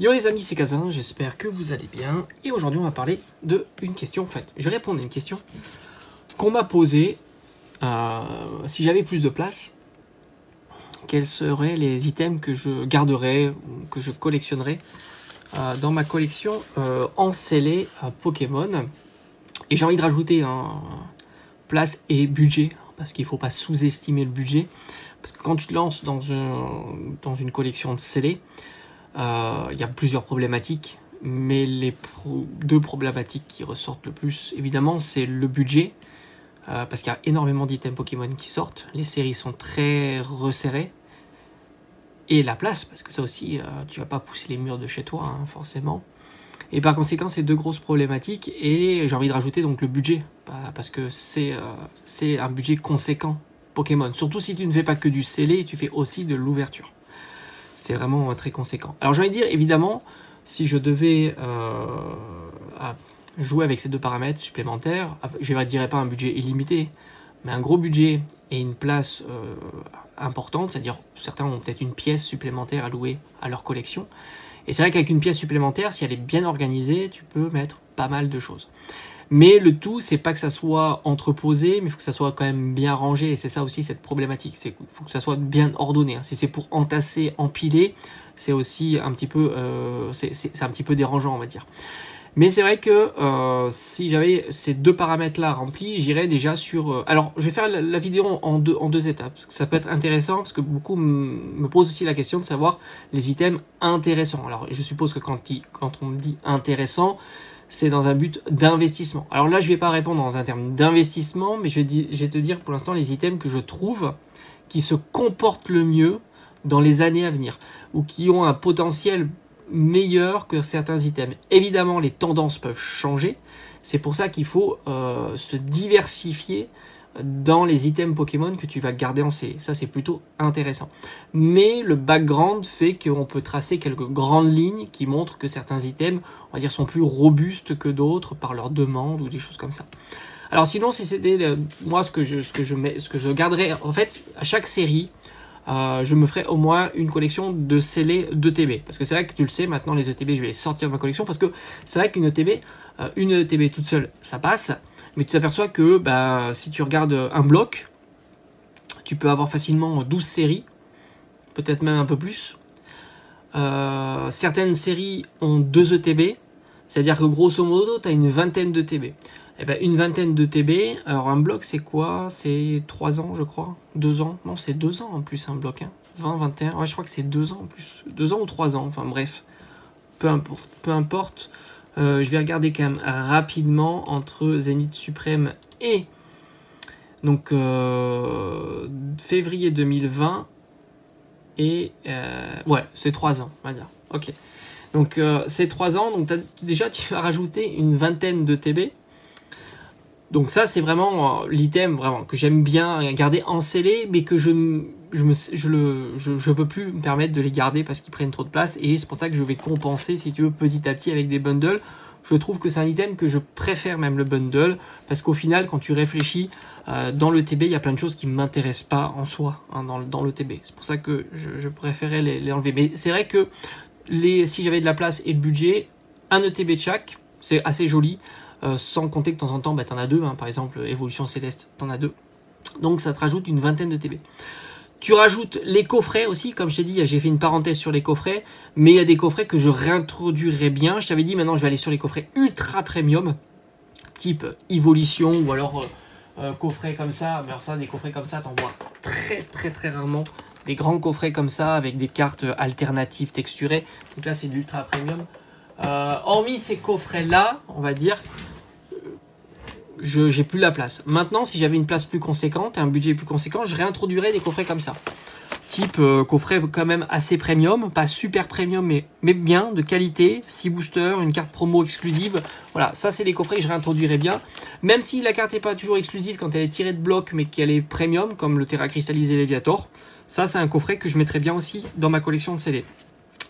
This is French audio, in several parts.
Yo les amis, c'est Kazin, j'espère que vous allez bien. Et aujourd'hui, on va parler d'une question. En fait, je vais répondre à une question qu'on m'a posée. Si j'avais plus de place, quels seraient les items que je garderais ou que je collectionnerais dans ma collection encellée Pokémon. Et j'ai envie de rajouter place et budget, parce qu'il ne faut pas sous-estimer le budget. Parce que quand tu te lances dans une collection de scellés, il y a plusieurs problématiques, mais les deux problématiques qui ressortent le plus, évidemment, c'est le budget, parce qu'il y a énormément d'items Pokémon qui sortent, les séries sont très resserrées, et la place, parce que ça aussi, tu vas pas pousser les murs de chez toi, hein, forcément. Et par conséquent, c'est deux grosses problématiques, et j'ai envie de rajouter donc le budget, parce que c'est un budget conséquent Pokémon, surtout si tu ne fais pas que du scellé, tu fais aussi de l'ouverture. C'est vraiment très conséquent. Alors j'ai envie de dire, évidemment, si je devais jouer avec ces deux paramètres supplémentaires, je ne dirais pas un budget illimité, mais un gros budget et une place importante, c'est-à-dire certains ont peut-être une pièce supplémentaire à louer à leur collection. Et c'est vrai qu'avec une pièce supplémentaire, si elle est bien organisée, tu peux mettre pas mal de choses. Mais le tout, c'est pas que ça soit entreposé, mais il faut que ça soit quand même bien rangé. Et c'est ça aussi cette problématique. Il faut que ça soit bien ordonné. Si c'est pour entasser, empiler, c'est aussi un petit peu, c'est un petit peu dérangeant, on va dire. Mais c'est vrai que si j'avais ces deux paramètres-là remplis, j'irais déjà sur... alors, je vais faire la vidéo en deux étapes. Parce que ça peut être intéressant, parce que beaucoup me posent aussi la question de savoir les items intéressants. Alors, je suppose que quand on me dit intéressant, c'est dans un but d'investissement. Alors là, je ne vais pas répondre dans un terme d'investissement, mais je vais te dire pour l'instant les items que je trouve qui se comportent le mieux dans les années à venir, ou qui ont un potentiel meilleur que certains items. Évidemment, les tendances peuvent changer. C'est pour ça qu'il faut se diversifier dans les items Pokémon que tu vas garder en scellé. Ça, c'est plutôt intéressant. Mais le background fait qu'on peut tracer quelques grandes lignes qui montrent que certains items, on va dire, sont plus robustes que d'autres par leur demande ou des choses comme ça. Alors sinon, si c'était moi ce que je garderais, en fait, à chaque série, je me ferai au moins une collection de scellés d'ETB. Parce que c'est vrai que tu le sais, maintenant les ETB, je vais les sortir de ma collection. Parce que c'est vrai qu'une ETB toute seule, ça passe. Mais tu t'aperçois que si tu regardes un bloc, tu peux avoir facilement 12 séries, peut-être même un peu plus. Certaines séries ont 2 ETB, c'est-à-dire que grosso modo, tu as une vingtaine d'ETB. Et ben, une vingtaine d'ETB, alors un bloc c'est quoi? C'est 3 ans je crois, 2 ans, non c'est 2 ans en plus un bloc, hein. 20, 21, ouais je crois que c'est 2 ans en plus, 2 ans ou 3 ans, enfin bref, peu importe. Je vais regarder quand même rapidement entre Zénith Suprême et donc février 2020 et ouais c'est 3 ans on va dire. Ok, donc c'est 3 ans, donc déjà tu vas rajouter une vingtaine de TB. Donc ça c'est vraiment l'item vraiment que j'aime bien garder encellé, mais que je peux plus me permettre de les garder parce qu'ils prennent trop de place, et c'est pour ça que je vais compenser si tu veux petit à petit avec des bundles. Je trouve que c'est un item que je préfère même le bundle, parce qu'au final quand tu réfléchis dans le TB il y a plein de choses qui ne m'intéressent pas en soi, hein, dans le TB. C'est pour ça que je préférais les enlever. Mais c'est vrai que si j'avais de la place et le budget, un ETB de chaque, c'est assez joli. Sans compter que de temps en temps, tu en as 2, hein, par exemple, Évolution Céleste, tu en as 2. Donc ça te rajoute une vingtaine de TB. Tu rajoutes les coffrets aussi, comme je t'ai dit, j'ai fait une parenthèse sur les coffrets, mais il y a des coffrets que je réintroduirais bien. Je t'avais dit, maintenant je vais aller sur les coffrets ultra premium, type Evolution, ou alors coffrets comme ça. Mais alors ça, des coffrets comme ça, t'en vois très rarement. Des grands coffrets comme ça, avec des cartes alternatives texturées. Donc là, c'est de l'ultra premium. Hormis ces coffrets-là, on va dire, j'ai plus la place. Maintenant, si j'avais une place plus conséquente et un budget plus conséquent, je réintroduirais des coffrets comme ça. Type coffret quand même assez premium, pas super premium, mais bien, de qualité, 6 boosters, une carte promo exclusive. Voilà, ça c'est les coffrets que je réintroduirais bien. Même si la carte n'est pas toujours exclusive quand elle est tirée de bloc, mais qu'elle est premium, comme le Terra Cristallisé Léviator, ça c'est un coffret que je mettrais bien aussi dans ma collection de CD.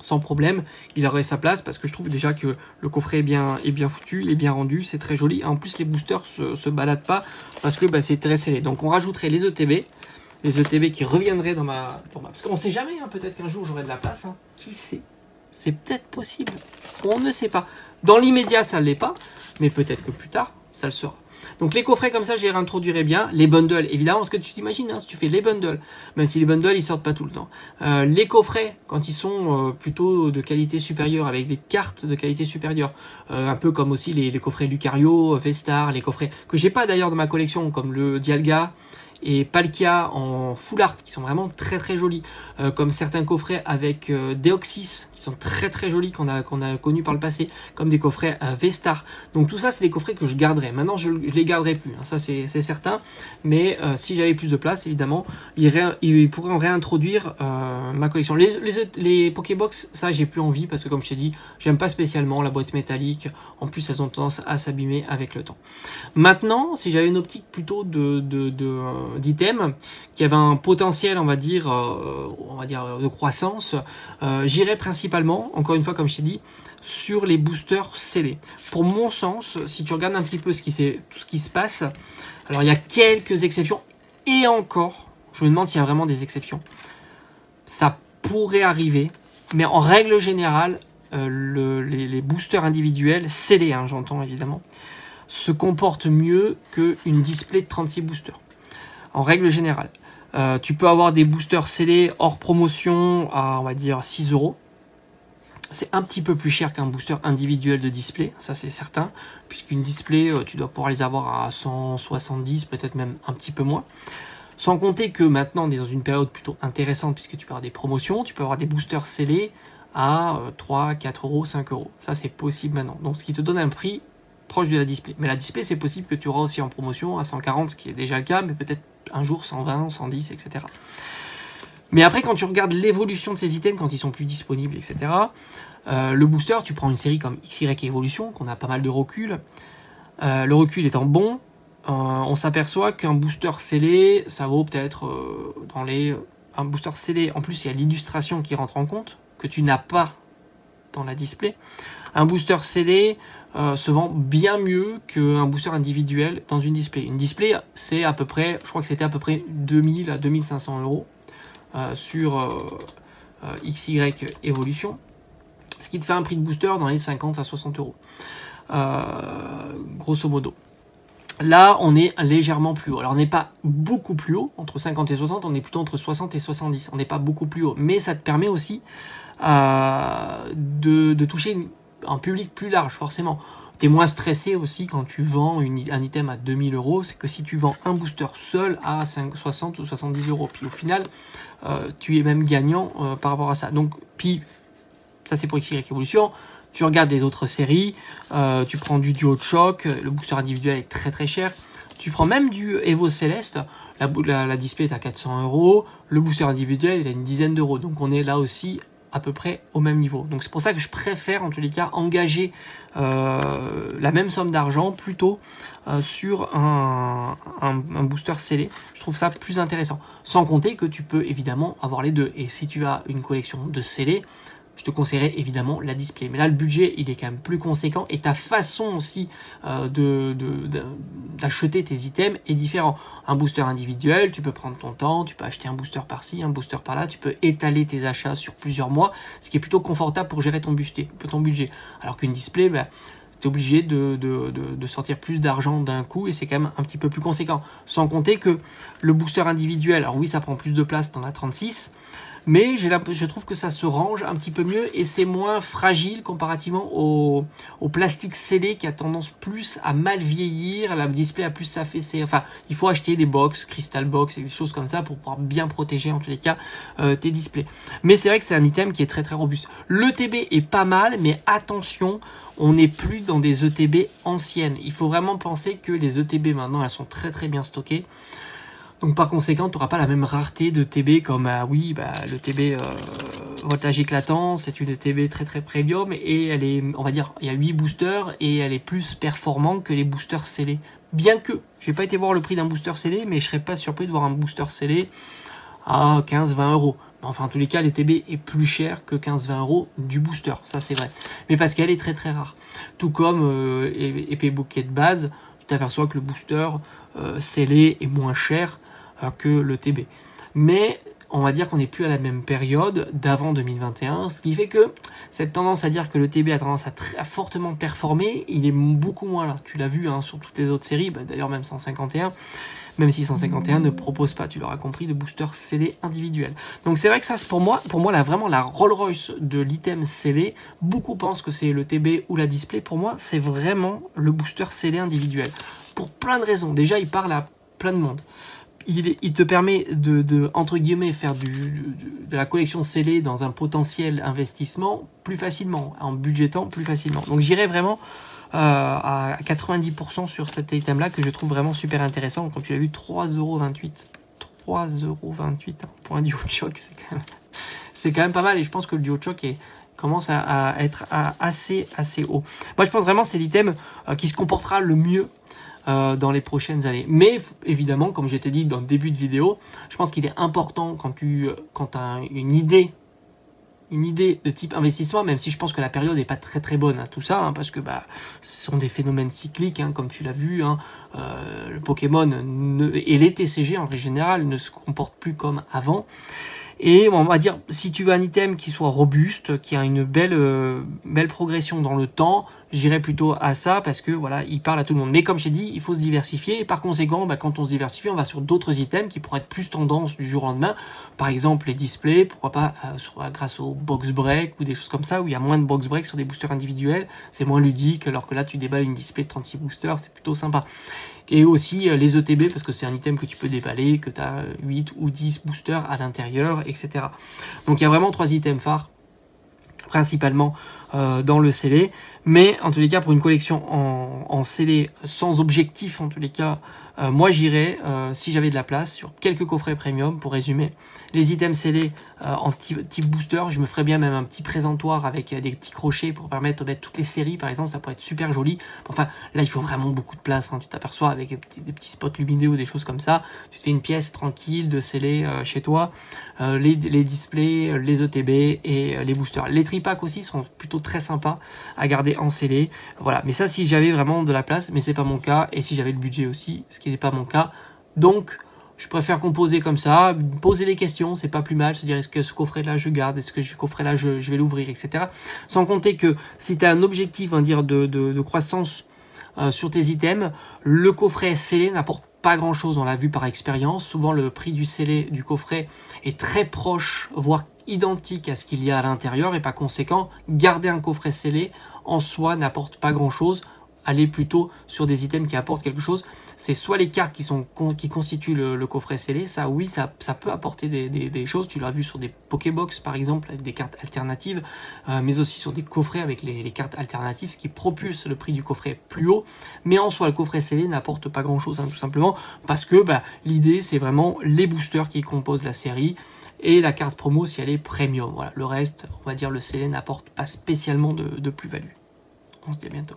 Sans problème, il aurait sa place parce que je trouve déjà que le coffret est bien foutu, il est bien rendu, c'est très joli. En plus, les boosters se baladent pas parce que c'est très scellé. Donc on rajouterait les ETB qui reviendraient dans ma... Parce qu'on sait jamais, hein, peut-être qu'un jour j'aurai de la place, hein. Qui sait? C'est peut-être possible. On ne sait pas. Dans l'immédiat, ça ne l'est pas, mais peut-être que plus tard, ça le sera. Donc les coffrets comme ça, je les réintroduirai bien. Les bundles, évidemment, parce que tu t'imagines, hein, si tu fais les bundles, même si les bundles, ils sortent pas tout le temps. Les coffrets, quand ils sont plutôt de qualité supérieure, avec des cartes de qualité supérieure, un peu comme aussi les coffrets Lucario, Vestar, les coffrets que j'ai pas d'ailleurs dans ma collection, comme le Dialga et Palkia en full art, qui sont vraiment très très jolis, comme certains coffrets avec Deoxys, qui sont très très jolis, qu'on a connus par le passé, comme des coffrets Vestar. Donc tout ça, c'est des coffrets que je garderai. Maintenant, je les garderai plus, hein, ça c'est certain, mais si j'avais plus de place, évidemment, ils pourraient en réintroduire ma collection. Les Pokébox, ça j'ai plus envie, parce que comme je t'ai dit, j'aime pas spécialement la boîte métallique, en plus elles ont tendance à s'abîmer avec le temps. Maintenant, si j'avais une optique plutôt d'items qui avait un potentiel, on va dire de croissance, j'irais principalement, encore une fois comme je t'ai dit, sur les boosters scellés. Pour mon sens, si tu regardes un petit peu tout ce qui se passe, alors il y a quelques exceptions, et encore, je me demande s'il y a vraiment des exceptions. Ça pourrait arriver, mais en règle générale, les boosters individuels, scellés, hein, j'entends évidemment, se comportent mieux qu'une display de 36 boosters. En règle générale. Tu peux avoir des boosters scellés hors promotion à, on va dire, 6 €. C'est un petit peu plus cher qu'un booster individuel de display, ça c'est certain, puisqu'une display, tu dois pouvoir les avoir à 170, peut-être même un petit peu moins. Sans compter que maintenant, on est dans une période plutôt intéressante, puisque tu peux avoir des promotions, tu peux avoir des boosters scellés à 3, 4 €, 5 €. Ça c'est possible maintenant. Donc ce qui te donne un prix proche de la display. Mais la display, c'est possible que tu auras aussi en promotion à 140, ce qui est déjà le cas, mais peut-être un jour 120, 110, etc. Mais après, quand tu regardes l'évolution de ces items, quand ils sont plus disponibles, etc., le booster, tu prends une série comme XY Evolution, qu'on a pas mal de recul. Le recul étant bon, on s'aperçoit qu'un booster scellé, ça vaut peut-être un booster scellé, en plus il y a l'illustration qui rentre en compte, que tu n'as pas dans la display. Un booster scellé se vend bien mieux qu'un booster individuel dans une display. Une display, c'est à peu près, je crois que c'était à peu près 2000 à 2500 € sur XY Evolution, ce qui te fait un prix de booster dans les 50 à 60 €, grosso modo. Là, on est légèrement plus haut. Alors, on n'est pas beaucoup plus haut, entre 50 et 60, on est plutôt entre 60 et 70. On n'est pas beaucoup plus haut, mais ça te permet aussi de toucher un public plus large, forcément. Tu es moins stressé aussi quand tu vends un item à 2000 €, c'est que si tu vends un booster seul à 60 ou 70 €, puis au final, tu es même gagnant par rapport à ça. Donc, puis, ça c'est pour XY Evolution. Tu regardes les autres séries, tu prends du Duo de Choc, le booster individuel est très très cher. Tu prends même du Evo Céleste, la display est à 400 €, le booster individuel est à une dizaine d'euros. Donc on est là aussi à peu près au même niveau. Donc c'est pour ça que je préfère en tous les cas engager la même somme d'argent plutôt sur un booster scellé. Je trouve ça plus intéressant. Sans compter que tu peux évidemment avoir les deux. Et si tu as une collection de scellés, je te conseillerais évidemment la display. Mais là, le budget, il est quand même plus conséquent et ta façon aussi d'acheter tes items est différent. Un booster individuel, tu peux prendre ton temps, tu peux acheter un booster par-ci, un booster par-là, tu peux étaler tes achats sur plusieurs mois, ce qui est plutôt confortable pour gérer ton budget. Alors qu'une display, bah, tu es obligé de sortir plus d'argent d'un coup et c'est quand même un petit peu plus conséquent. Sans compter que le booster individuel, alors oui, ça prend plus de place, tu en as 36, mais je trouve que ça se range un petit peu mieux et c'est moins fragile comparativement au plastique scellé qui a tendance plus à mal vieillir, la display a plus s'affaisser. Enfin, il faut acheter des box, crystal box et des choses comme ça pour pouvoir bien protéger en tous les cas tes displays. Mais c'est vrai que c'est un item qui est très très robuste. L'ETB est pas mal, mais attention, on n'est plus dans des ETB anciennes. Il faut vraiment penser que les ETB maintenant, elles sont très très bien stockées. Donc par conséquent, tu n'auras pas la même rareté de TB comme le TB voltage éclatant, c'est une TB très très premium et elle est, on va dire, il y a 8 boosters et elle est plus performante que les boosters scellés. Bien que, je n'ai pas été voir le prix d'un booster scellé, mais je ne serais pas surpris de voir un booster scellé à 15-20 €. Enfin, en tous les cas, l'ETB est plus cher que 15-20 € du booster, ça c'est vrai. Mais parce qu'elle est très très rare. Tout comme épée bouquet de base, tu t'aperçois que le booster scellé est moins cher que le TB. Mais on va dire qu'on n'est plus à la même période d'avant 2021, ce qui fait que cette tendance à dire que le TB a tendance à fortement performer, il est beaucoup moins là. Tu l'as vu hein, sur toutes les autres séries, bah, d'ailleurs même 151, même si 151 ne propose pas, tu l'auras compris, de booster scellé individuel. Donc c'est vrai que ça, pour moi là, vraiment la Rolls-Royce de l'item scellé, beaucoup pensent que c'est le TB ou la display. Pour moi, c'est vraiment le booster scellé individuel. Pour plein de raisons. Déjà, il parle à plein de monde. Il te permet de entre guillemets, faire de la collection scellée dans un potentiel investissement plus facilement, en budgétant plus facilement. Donc j'irai vraiment à 90% sur cet item-là que je trouve vraiment super intéressant. Comme tu l'as vu, 3,28 €. 3,28 € pour un DualShock, c'est quand même pas mal. Et je pense que le DualShock commence à être assez haut. Moi, je pense vraiment que c'est l'item qui se comportera le mieux dans les prochaines années. Mais évidemment, comme je t'ai dit dans le début de vidéo, je pense qu'il est important quand tu as une idée de type investissement, même si je pense que la période n'est pas très bonne à tout ça, hein, parce que bah, ce sont des phénomènes cycliques, hein, comme tu l'as vu, hein, le Pokémon et les TCG en général ne se comportent plus comme avant. Et on va dire, si tu veux un item qui soit robuste, qui a une belle progression dans le temps, j'irais plutôt à ça parce que voilà, il parle à tout le monde. Mais comme je t'ai dit, il faut se diversifier et par conséquent, bah, quand on se diversifie, on va sur d'autres items qui pourraient être plus tendance du jour au lendemain. Par exemple, les displays, pourquoi pas grâce au box break ou des choses comme ça où il y a moins de box break sur des boosters individuels, c'est moins ludique alors que là tu déballes une display de 36 boosters, c'est plutôt sympa. Et aussi les ETB parce que c'est un item que tu peux déballer, que tu as 8 ou 10 boosters à l'intérieur, etc. Donc il y a vraiment 3 items phares principalement dans le scellé, mais en tous les cas pour une collection en scellé sans objectif, en tous les cas moi j'irais si j'avais de la place sur quelques coffrets premium. Pour résumer, les items scellés en type booster, je me ferais bien même un petit présentoir avec des petits crochets pour permettre de mettre toutes les séries par exemple, ça pourrait être super joli. Enfin là il faut vraiment beaucoup de place, hein. Tu t'aperçois avec des petits spots lumineux ou des choses comme ça, tu te fais une pièce tranquille de scellé chez toi, les displays, les ETB et les boosters. Les tripacks aussi seront plutôt très sympas à garder en scellé, voilà. Mais ça si j'avais vraiment de la place, mais c'est pas mon cas, et si j'avais le budget aussi, ce qui n'est pas mon cas, donc je préfère composer comme ça, poser les questions, c'est pas plus mal, se dire est-ce que ce coffret là je garde, est-ce que ce coffret là je vais l'ouvrir, etc. Sans compter que si tu as un objectif, on va dire, de croissance sur tes items, le coffret scellé n'apporte pas grand chose, on l'a vu par expérience. Souvent le prix du scellé du coffret est très proche, voire identique à ce qu'il y a à l'intérieur, et par conséquent garder un coffret scellé en soi n'apporte pas grand chose. Aller plutôt sur des items qui apportent quelque chose, c'est soit les cartes qui constituent le coffret scellé, ça oui, ça peut apporter des choses, tu l'as vu sur des Pokébox par exemple, avec des cartes alternatives, mais aussi sur des coffrets avec les cartes alternatives, ce qui propulse le prix du coffret plus haut, mais en soi le coffret scellé n'apporte pas grand chose, hein, tout simplement, parce que bah, l'idée c'est vraiment les boosters qui composent la série, et la carte promo si elle est premium, voilà. Le reste, on va dire le scellé n'apporte pas spécialement de plus-value. On se dit à bientôt.